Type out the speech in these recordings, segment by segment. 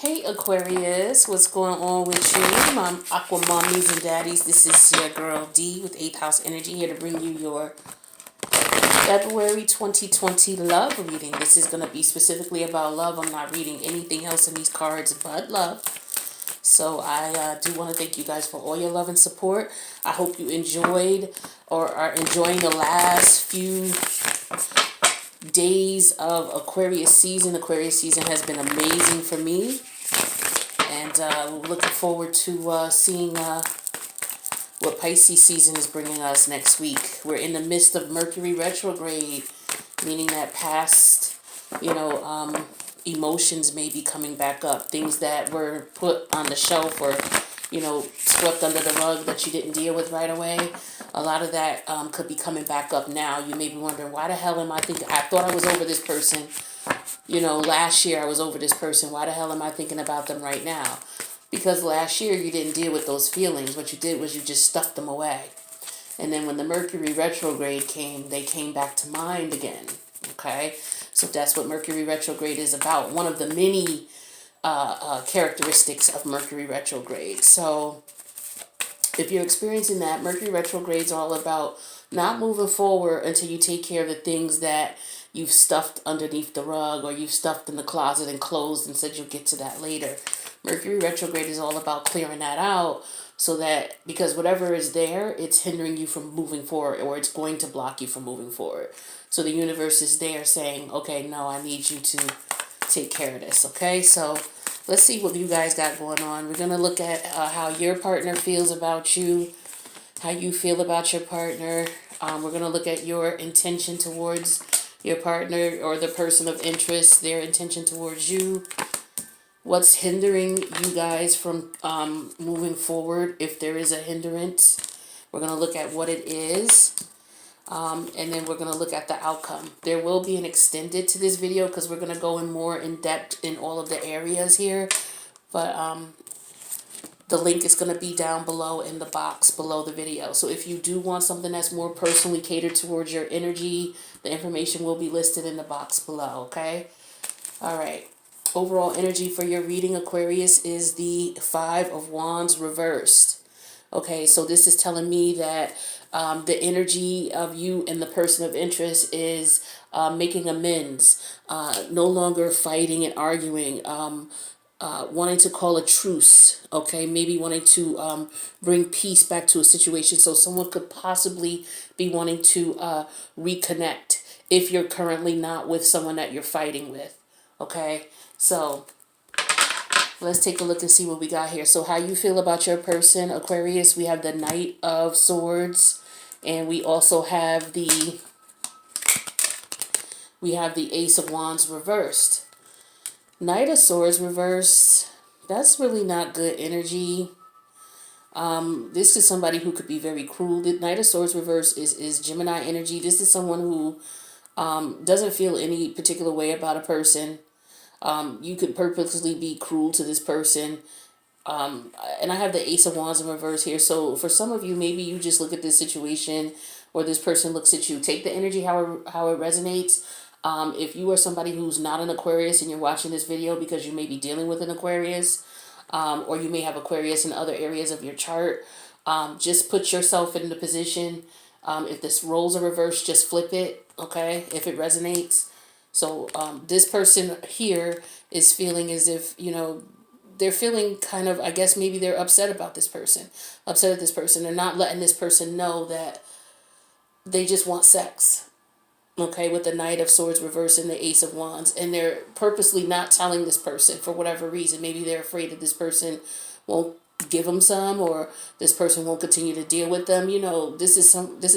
Hey Aquarius, what's going on with you? My Aqua Mommies and Daddies. This is your girl D with 8th House Energy here to bring you your February 2020 love reading. This is going to be specifically about love. I'm not reading anything else in these cards but love. So I do want to thank you guys for all your love and support. I hope you enjoyed or are enjoying the last few days of Aquarius season. Aquarius season has been amazing for me. And we're looking forward to seeing what Pisces season is bringing us next week. We're in the midst of Mercury retrograde, meaning that past, emotions may be coming back up. Things that were put on the shelf or, swept under the rug that you didn't deal with right away. A lot of that could be coming back up now. You may be wondering, why the hell am I thinking? I thought I was over this person. Last year I was over this person. Why the hell am I thinking about them right now? Because last year you didn't deal with those feelings. What you did was you just stuffed them away. And then when the Mercury retrograde came, they came back to mind again. Okay? So that's what Mercury retrograde is about. One of the many characteristics of Mercury retrograde. So if you're experiencing that, Mercury retrograde is all about not moving forward until you take care of the things that you've stuffed underneath the rug or you've stuffed in the closet and closed and said you'll get to that later. Mercury retrograde is all about clearing that out so that, because whatever is there, it's hindering you from moving forward or it's going to block you from moving forward. So the universe is there saying, okay, no, I need you to take care of this, okay? So let's see what you guys got going on. We're going to look at how your partner feels about you, how you feel about your partner. We're going to look at your intention towards your partner or the person of interest, their intention towards you. What's hindering you guys from moving forward if there is a hindrance. We're going to look at what it is. And then we're going to look at the outcome. There will be an extended to this video because we're going to go in more in depth in all of the areas here. But the link is going to be down below in the box below the video. So if you do want something that's more personally catered towards your energy, the information will be listed in the box below, okay? All right. Overall energy for your reading, Aquarius, is the 5 of Wands reversed. Okay, so this is telling me that the energy of you and the person of interest is making amends, no longer fighting and arguing, wanting to call a truce, okay, maybe wanting to bring peace back to a situation. So someone could possibly be wanting to reconnect if you're currently not with someone that you're fighting with, okay? So let's take a look and see what we got here. So how you feel about your person, Aquarius. We have the Knight of Swords, and we also have the Ace of Wands reversed. Knight of Swords reversed, that's really not good energy. This is somebody who could be very cruel. The Knight of Swords reversed is Gemini energy. This is someone who doesn't feel any particular way about a person. You could purposely be cruel to this person. And I have the Ace of Wands in reverse here. So for some of you, maybe you just look at this situation or this person looks at you. Take the energy how it resonates. If you are somebody who's not an Aquarius and you're watching this video because you may be dealing with an Aquarius, or you may have Aquarius in other areas of your chart, just put yourself in the position. If this roles are reversed, just flip it, okay, if it resonates. So this person here is feeling as if, they're feeling kind of, I guess maybe they're upset about this person, upset at this person. They're not letting this person know that they just want sex, okay, with the Knight of Swords reversed and the Ace of Wands. And they're purposely not telling this person for whatever reason. Maybe they're afraid that this person won't give them some, or this person won't continue to deal with them. This is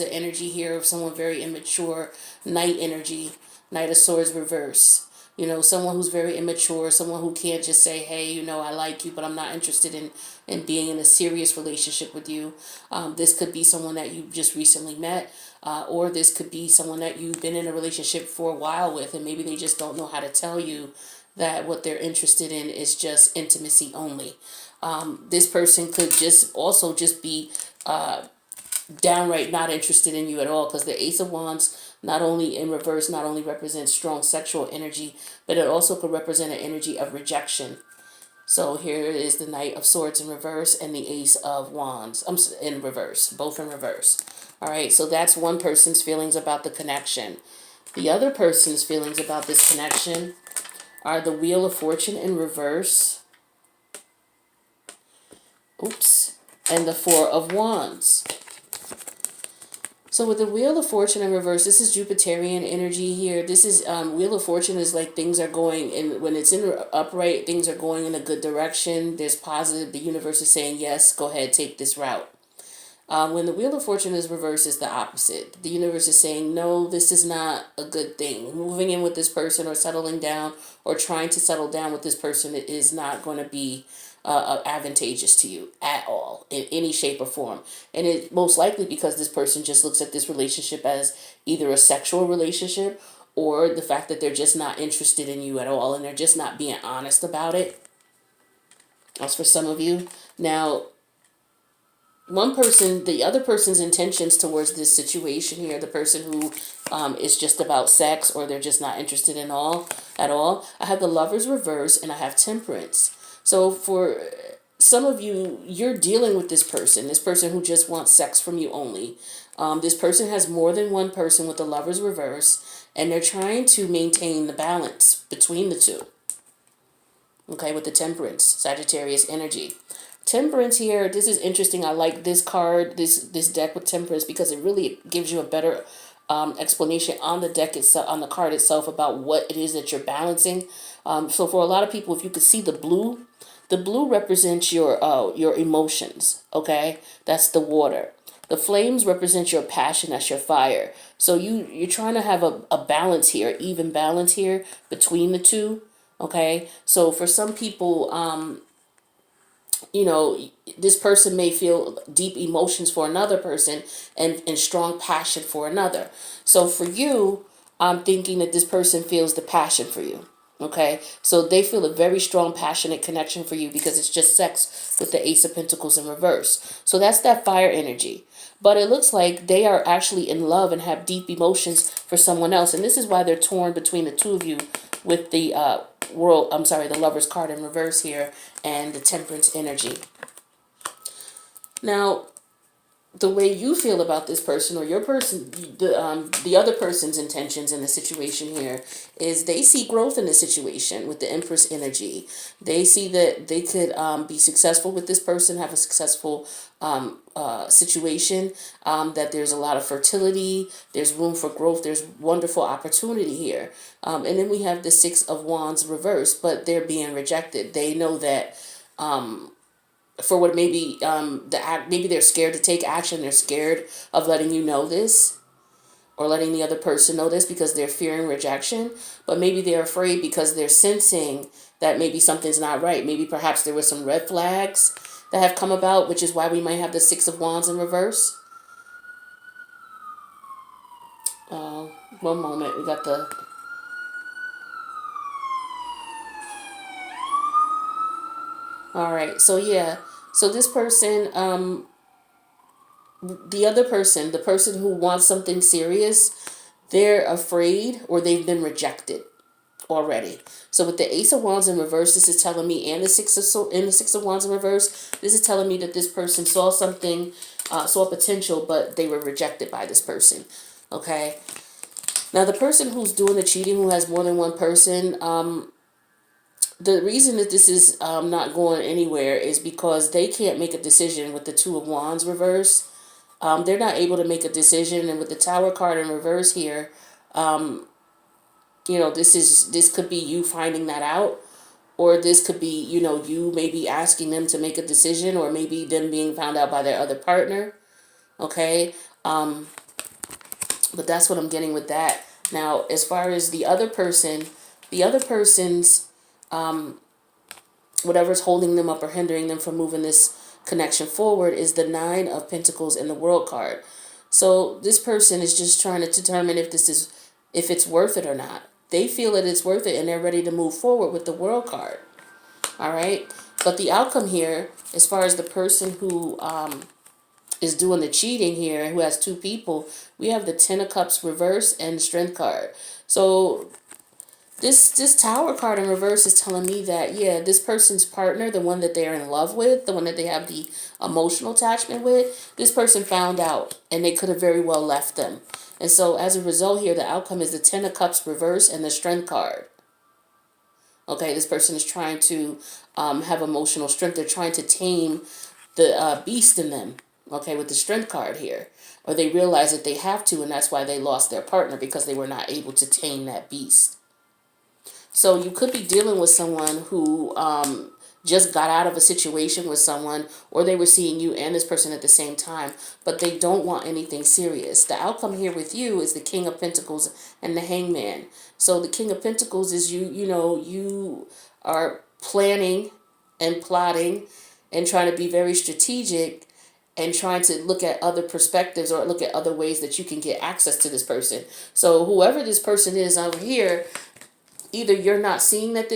an energy here of someone very immature, Knight energy. Knight of Swords reverse. Someone who's very immature, someone who can't just say, hey, I like you, but I'm not interested in being in a serious relationship with you. This could be someone that you just recently met, or this could be someone that you've been in a relationship for a while with, and maybe they just don't know how to tell you that what they're interested in is just intimacy only. This person could just be downright not interested in you at all, because the Ace of Wands, not only in reverse, not only represents strong sexual energy, but it also could represent an energy of rejection. So here is the Knight of Swords in reverse and the Ace of Wands in reverse, both in reverse. All right, so that's one person's feelings about the connection. The other person's feelings about this connection are the Wheel of Fortune in reverse. Oops. And the Four of Wands. So with the Wheel of Fortune in reverse, this is Jupiterian energy here. This is Wheel of Fortune is like things are going in, when it's in upright, things are going in a good direction. There's positive. The universe is saying, yes, go ahead, take this route. When the Wheel of Fortune is reversed, it's the opposite. The universe is saying, no, this is not a good thing. Moving in with this person or settling down or trying to settle down with this person is not going to be advantageous to you at all in any shape or form. And it most likely because this person just looks at this relationship as either a sexual relationship or the fact that they're just not interested in you at all and they're just not being honest about it. That's for some of you. Now, one person, the other person's intentions towards this situation here, the person who is just about sex or they're just not interested in at all. I have the Lovers reverse and I have Temperance. So for some of you, you're dealing with this person who just wants sex from you only. This person has more than one person with the Lovers reverse and they're trying to maintain the balance between the two. Okay, with the Temperance, Sagittarius energy. Temperance here, this is interesting. I like this card, this deck with Temperance because it really gives you a better explanation on the deck itself, on the card itself about what it is that you're balancing. So for a lot of people, if you could see the blue represents your emotions, okay? That's the water. The flames represent your passion, that's your fire. So you're trying to have a balance here, even balance here between the two, okay? So for some people, you know, this person may feel deep emotions for another person and strong passion for another. So for you, I'm thinking that this person feels the passion for you. Okay, so they feel a very strong, passionate connection for you because it's just sex with the Ace of Pentacles in reverse. So that's that fire energy. But it looks like they are actually in love and have deep emotions for someone else. And this is why they're torn between the two of you with the the Lover's card in reverse here and the Temperance energy. Now, the way you feel about this person or your person, the other person's intentions in the situation here is they see growth in the situation with the Empress energy. They see that they could be successful with this person, have a successful situation, that there's a lot of fertility, there's room for growth, there's wonderful opportunity here. And then we have the Six of Wands reversed, but they're being rejected. They know that for what maybe maybe they're scared to take action. They're scared of letting you know this or letting the other person know this because they're fearing rejection. But maybe they're afraid because they're sensing that maybe something's not right. Maybe perhaps there were some red flags that have come about, which is why we might have the Six of Wands in reverse. One moment, we got the... All right, so yeah. So this person, the other person, the person who wants something serious, they're afraid or they've been rejected already. So with the Ace of Wands in reverse, this is telling me, and the Six of Wands in reverse, this is telling me that this person saw something, saw potential, but they were rejected by this person. Okay. Now the person who's doing the cheating, who has more than one person, the reason that this is not going anywhere is because they can't make a decision with the Two of Wands reverse. They're not able to make a decision, and with the Tower card in reverse here, you know, this could be you finding that out, or this could be, you know, you maybe asking them to make a decision, or maybe them being found out by their other partner. Okay, but that's what I'm getting with that. Now, as far as the other person's whatever's holding them up or hindering them from moving this connection forward is the Nine of Pentacles in the World card. So this person is just trying to determine if it's worth it or not. They feel that it's worth it and they're ready to move forward with the World card. All right. But the outcome here, as far as the person who is doing the cheating here, who has two people, we have the Ten of Cups reverse and the Strength card. So This Tower card in reverse is telling me that, yeah, this person's partner, the one that they're in love with, the one that they have the emotional attachment with, this person found out and they could have very well left them. And so as a result here, the outcome is the Ten of Cups reverse and the Strength card. Okay, this person is trying to have emotional strength. They're trying to tame the beast in them. Okay, with the Strength card here. Or they realize that they have to, and that's why they lost their partner, because they were not able to tame that beast. So you could be dealing with someone who just got out of a situation with someone, or they were seeing you and this person at the same time, but they don't want anything serious. The outcome here with you is the King of Pentacles and the Hangman. So the King of Pentacles is you are planning and plotting and trying to be very strategic and trying to look at other perspectives or look at other ways that you can get access to this person. So whoever this person is over here, either you're not seeing that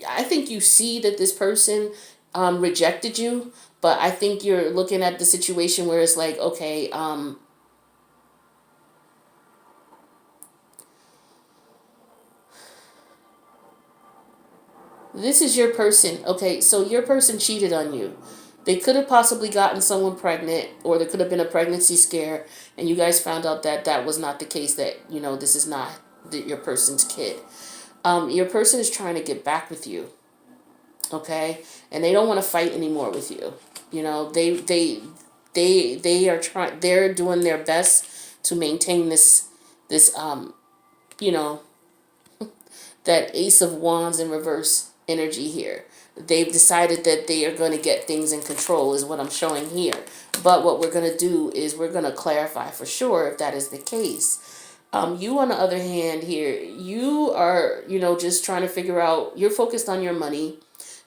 I think you see that this person rejected you, but I think you're looking at the situation where it's like, okay, this is your person. Okay, so your person cheated on you. They could have possibly gotten someone pregnant, or there could have been a pregnancy scare, and you guys found out that that was not the case, that, this is not your person's kid. Your person is trying to get back with you, okay, and they don't want to fight anymore with you. They are trying. They're doing their best to maintain this you know that Ace of Wands in reverse energy here. They've decided that they are going to get things in control, is what I'm showing here. But what we're going to do is we're going to clarify for sure if that is the case. You, on the other hand, here, you are, just trying to figure out, you're focused on your money.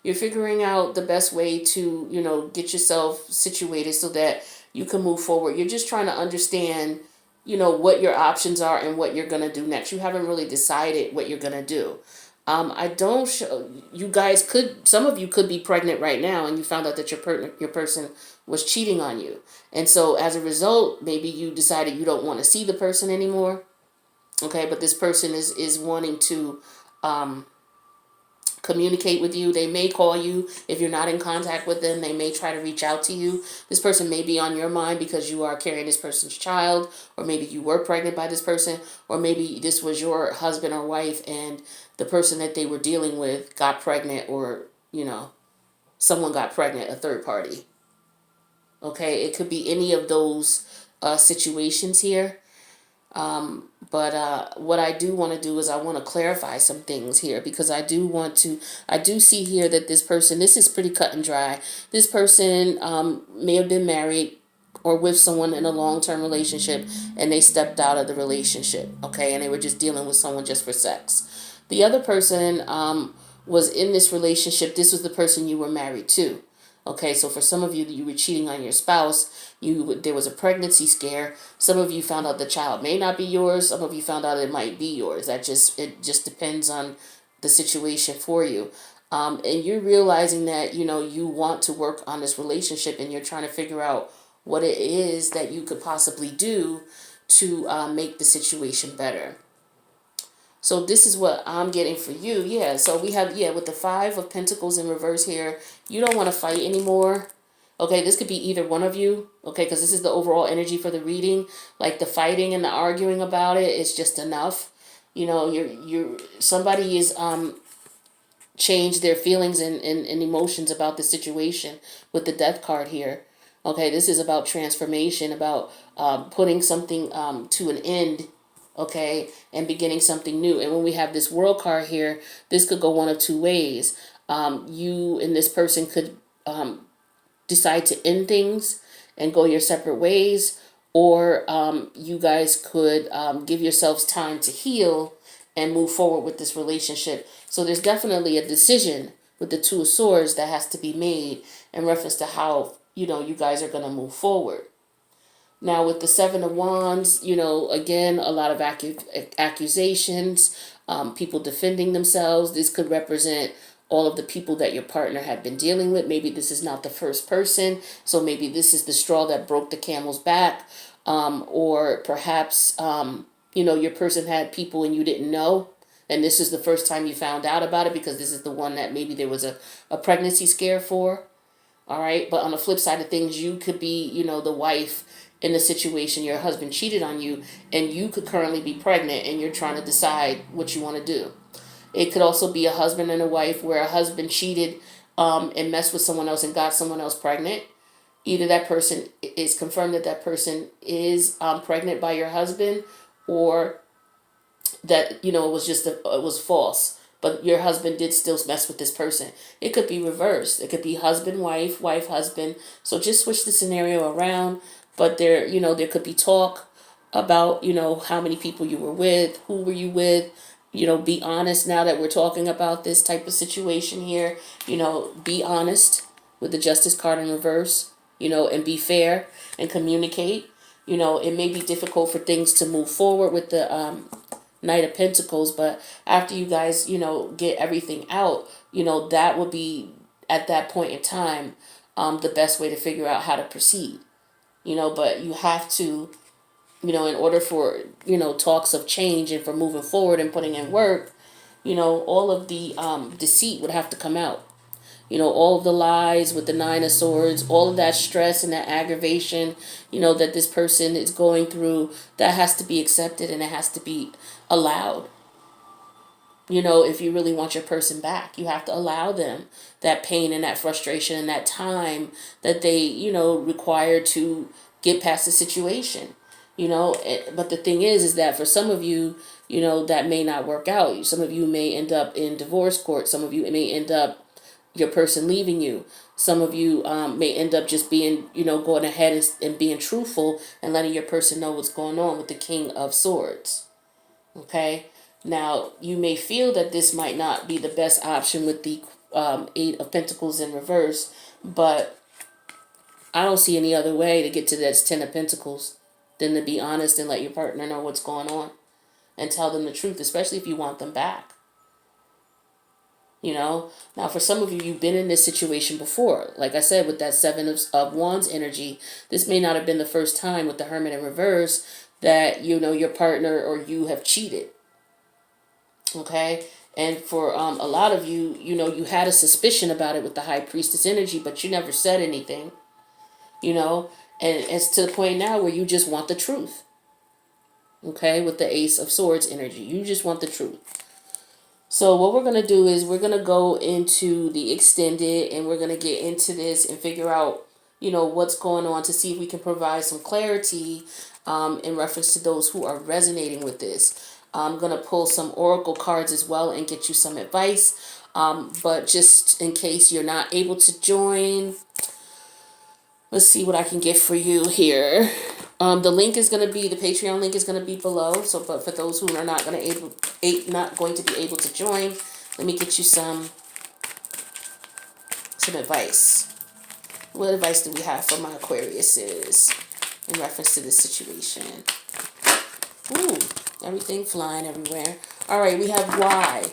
You're figuring out the best way to, get yourself situated so that you can move forward. You're just trying to understand, what your options are and what you're going to do next. You haven't really decided what you're going to do. I don't show, you guys could, some of you could be pregnant right now and you found out that your person was cheating on you. And so as a result, maybe you decided you don't want to see the person anymore. Okay, but this person is wanting to communicate with you. They may call you if you're not in contact with them. They may try to reach out to you. This person may be on your mind because you are carrying this person's child, or maybe you were pregnant by this person, or maybe this was your husband or wife and the person that they were dealing with got pregnant, or, someone got pregnant, a third party. Okay, it could be any of those situations here. But what I do want to do is I want to clarify some things here, because I do see here that this is pretty cut and dry. This person may have been married or with someone in a long-term relationship, and they stepped out of the relationship, okay, and they were just dealing with someone just for sex. The other person was in this relationship. This was the person you were married to. Okay, so for some of you were cheating on your spouse. There was a pregnancy scare. Some of you found out the child may not be yours. Some of you found out it might be yours. It just depends on the situation for you. And you're realizing that you want to work on this relationship, and you're trying to figure out what it is that you could possibly do to make the situation better. So this is what I'm getting for you. Yeah, so we have, with the Five of Pentacles in reverse here, you don't want to fight anymore. Okay, this could be either one of you. Okay, because this is the overall energy for the reading. Like the fighting and the arguing about it is just enough. Somebody is changed their feelings and emotions about the situation with the Death card here. Okay, this is about transformation, about putting something to an end, okay, and beginning something new. And when we have this World card here, this could go one of two ways. You and this person could decide to end things and go your separate ways, or you guys could give yourselves time to heal and move forward with this relationship. So there's definitely a decision with the Two of Swords that has to be made in reference to how you guys are going to move forward. Now with the Seven of Wands, again, a lot of accusations, people defending themselves. This could represent all of the people that your partner had been dealing with. Maybe this is not the first person, so maybe this is the straw that broke the camel's back, or perhaps your person had people and you didn't know, And this is the first time you found out about it because this is the one that maybe there was a pregnancy scare for. All right. But on the flip side of things, you could be, the wife in the situation. Your husband cheated on you and you could currently be pregnant and you're trying to decide what you want to do. It could also be a husband and a wife where a husband cheated and messed with someone else and got someone else pregnant. Either that person is confirmed that that person is pregnant by your husband, or that it was just it was false, but your husband did still mess with this person. It could be reversed. It could be husband wife, wife husband. So just switch the scenario around. But there could be talk about how many people you were with, who were you with. Be honest. Now that we're talking about this type of situation here, be honest with the justice card in reverse. And be fair and communicate. It may be difficult for things to move forward with the Knight of Pentacles, but after you guys, get everything out, that would be at that point in time, the best way to figure out how to proceed. But you have to, in order for, talks of change and for moving forward and putting in work, all of the deceit would have to come out. All of the lies with the Nine of Swords, all of that stress and that aggravation, that this person is going through, that has to be accepted and it has to be allowed. If you really want your person back, you have to allow them that pain and that frustration and that time that they, require to get past the situation. But the thing is that for some of you, that may not work out. Some of you may end up in divorce court. Some of you may end up your person leaving you. Some of you may end up just being, going ahead and being truthful and letting your person know what's going on with the King of Swords. Okay? Now, you may feel that this might not be the best option with the Eight of Pentacles in reverse, but I don't see any other way to get to that Ten of Pentacles than to be honest and let your partner know what's going on and tell them the truth, especially if you want them back. Now for some of you, you've been in this situation before. Like I said, with that Seven of Wands energy, this may not have been the first time with the Hermit in reverse that, your partner or you have cheated. Okay? And for a lot of you, you had a suspicion about it with the High Priestess energy, but you never said anything. And it's to the point now where you just want the truth. Okay? With the Ace of Swords energy. You just want the truth. So what we're going to do is we're going to go into the extended and we're going to get into this and figure out, what's going on to see if we can provide some clarity in reference to those who are resonating with this. I'm going to pull some oracle cards as well and get you some advice. But just in case you're not able to join, let's see what I can get for you here. The link is going to be, the Patreon link is going to be below. So, but for those who are not going to be able to join, let me get you some advice. What advice do we have for my Aquariuses in reference to this situation? Ooh, everything flying everywhere. All right, we have Y.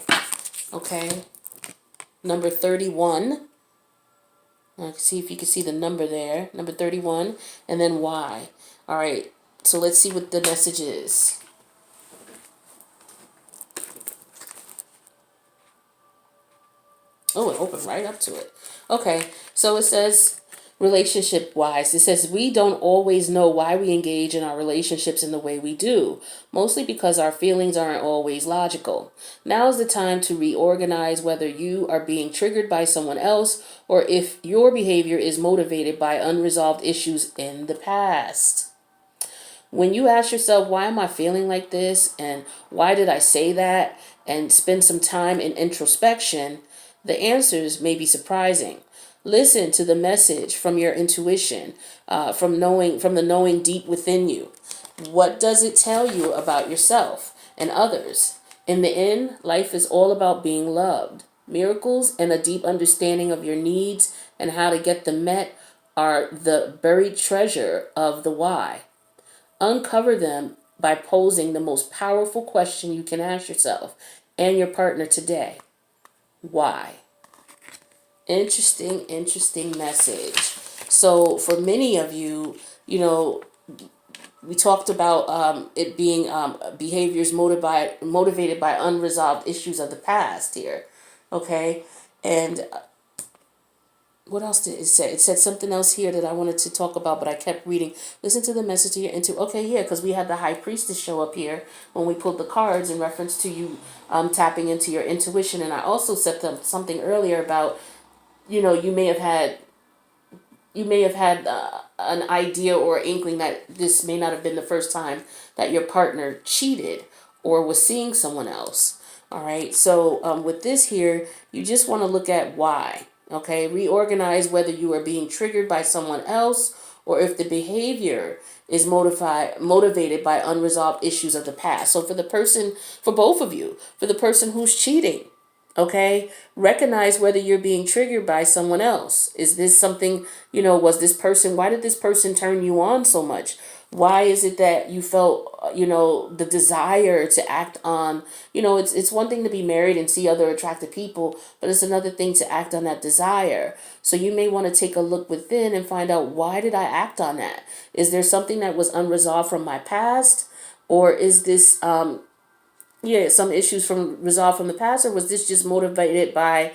Okay, number 31. Let's see if you can see the number there. Number 31, and then Y. All right, so let's see what the message is. Oh, it opened right up to it. Okay, so it says, relationship-wise, it says, we don't always know why we engage in our relationships in the way we do, mostly because our feelings aren't always logical. Now is the time to reorganize whether you are being triggered by someone else or if your behavior is motivated by unresolved issues in the past. When you ask yourself, why am I feeling like this? And why did I say that? And spend some time in introspection, the answers may be surprising. Listen to the message from your intuition, from the knowing deep within you. What does it tell you about yourself and others? In the end, life is all about being loved. Miracles and a deep understanding of your needs and how to get them met are the buried treasure of the why. Uncover them by posing the most powerful question you can ask yourself and your partner today. Why? Interesting message. So for many of you, we talked about it being behaviors motivated by unresolved issues of the past here. Okay. And what else did it say? It said something else here that I wanted to talk about, but I kept reading. Listen to the message here into. Okay, yeah, because we had the high priestess show up here when we pulled the cards in reference to you tapping into your intuition. And I also said something earlier about, you may have had an idea or inkling that this may not have been the first time that your partner cheated or was seeing someone else. All right. So with this here, you just want to look at why. Okay. Reorganize whether you are being triggered by someone else or if the behavior is motivated by unresolved issues of the past. So for both of you, for the person who's cheating, okay, recognize whether you're being triggered by someone else. Is this something, why did this person turn you on so much? Why is it that you felt, the desire to act on, it's one thing to be married and see other attractive people, but it's another thing to act on that desire. So you may want to take a look within and find out, why did I act on that? Is there something that was unresolved from my past? Or is this, some issues from resolved from the past, or was this just motivated by,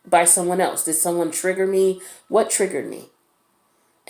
by someone else? Did someone trigger me? What triggered me?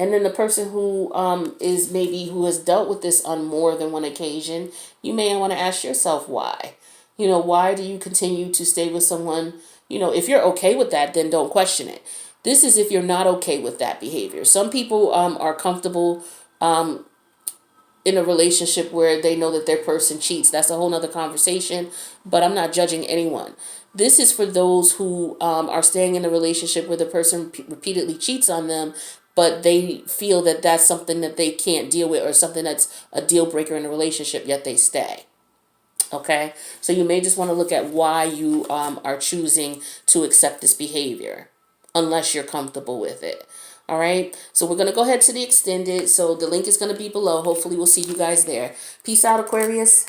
And then the person who who has dealt with this on more than one occasion, you may want to ask yourself why. Why do you continue to stay with someone? If you're okay with that, then don't question it. This is if you're not okay with that behavior. Some people are comfortable in a relationship where they know that their person cheats. That's a whole nother conversation, but I'm not judging anyone. This is for those who are staying in a relationship where the person repeatedly cheats on them, but they feel that that's something that they can't deal with or something that's a deal breaker in a relationship, yet they stay. Okay, so you may just want to look at why you are choosing to accept this behavior, unless you're comfortable with it. All right, so we're going to go ahead to the extended. So the link is going to be below. Hopefully we'll see you guys there. Peace out, Aquarius.